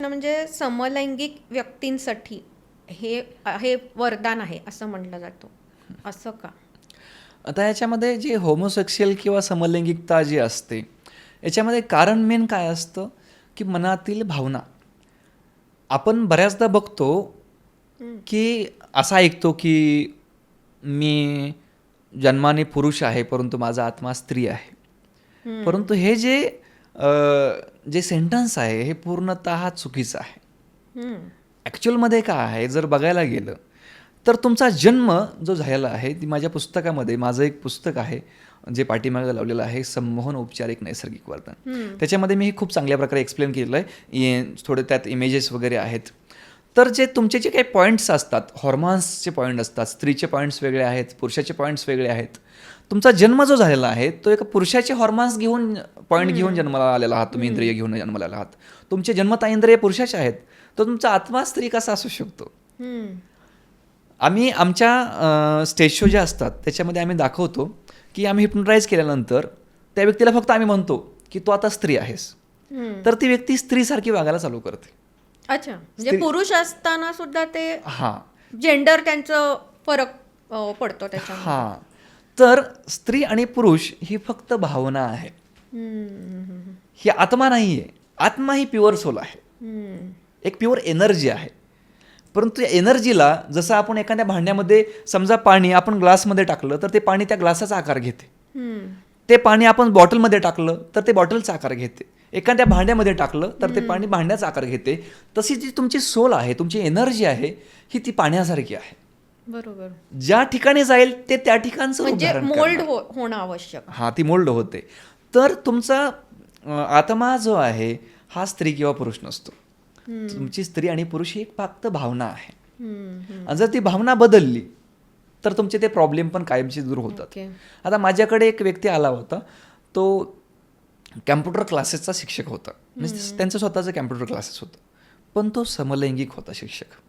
म्हणजे समलैंगिक व्यक्तींसाठी हे हे वरदान आहे असं म्हटलं जातं. असं का? आता याच्यामध्ये जे होमोसेक्शुअल किंवा समलैंगिकता जी असते याच्यामध्ये कारण मेन काय असतं की मनातील भावना. आपण बऱ्याचदा बघतो की असं ऐकतो की मी जन्माने पुरुष आहे परंतु माझा आत्मा स्त्री आहे. परंतु हे जे सेंटन्स आहे हे पूर्णतः चुकीचं आहे. ॲक्च्युअलमध्ये काय आहे जर बघायला गेलं तर तुमचा जन्म जो झालेला आहे ती माझ्या पुस्तकामध्ये माझं एक पुस्तक आहे जे पाठीमागे लावलेलं आहे संमोहन औपचारिक नैसर्गिक वर्तन. त्याच्यामध्ये मी हे खूप चांगल्या प्रकारे एक्सप्लेन केलेलं आहे. थोडे त्यात इमेजेस वगैरे आहेत. तर तुमचे जे काही पॉईंट्स असतात हॉर्मोन्सचे पॉईंट असतात, स्त्रीचे पॉईंट्स वेगळे आहेत, पुरुषाचे पॉईंट्स वेगळे आहेत. तुमचा जन्म जो झालेला आहे तो एका पुरुषाचे हॉर्मोन्स घेऊन पॉईंट घेऊन जन्माला आलेला आहात, तुम्ही इंद्रिय घेऊन जन्माला आला आहात. तुमचे जन्मता इंद्रिय पुरुषाचे आहेत तर तुमचा आत्मा स्त्री कसा असू शकतो. आम्ही आमच्या स्टेज शो जे असतात त्याच्यामध्ये आम्ही दाखवतो की आम्ही हिप्नोटाईज केल्यानंतर त्या व्यक्तीला फक्त आम्ही म्हणतो की तू आता स्त्री आहेस, तर ती व्यक्ती स्त्रीसारखी वागायला चालू करते. अच्छा, म्हणजे पुरुष असताना सुद्धा ते हां जेंडर त्यांचं फरक पडतो त्याच्यामध्ये. हां, तर स्त्री आणि पुरुष ही फक्त भावना आहे, ही आत्मा नाही आहे. आत्मा ही प्युअर सोल आहे, एक प्युअर एनर्जी आहे. परंतु या एनर्जीला जसं आपण एखाद्या भांड्यामध्ये समजा पाणी आपण ग्लासमध्ये टाकलं तर ते पाणी त्या ग्लासाचा आकार घेते. ते पाणी आपण बॉटलमध्ये टाकलं तर ते बॉटलचा आकार घेते. एखाद्या भांड्यामध्ये टाकलं तर ते पाणी भांड्याचा आकार घेते. तशी जी तुमची सोल आहे, तुमची एनर्जी आहे ही ती पाण्यासारखी आहे. बरोबर. ज्या ठिकाणी जाईल ते त्या ठिकाणचं म्हणजे उदाहरण मोल्ड होणं आवश्यक. हां, ती मोल्ड होते. तर तुमचा आत्मा जो आहे हा स्त्री किंवा पुरुष नसतो. तुमची स्त्री आणि पुरुष ही एक फक्त भावना आहे. आणि जर ती भावना बदलली तर तुमचे ते प्रॉब्लेम पण कायमचे दूर होतात. आता माझ्याकडे एक व्यक्ती आला होता, तो कॅम्प्युटर क्लासेसचा शिक्षक होता. म्हणजे त्यांचं स्वतःचं कॅम्प्युटर क्लासेस होतं, पण तो समलैंगिक होता शिक्षक.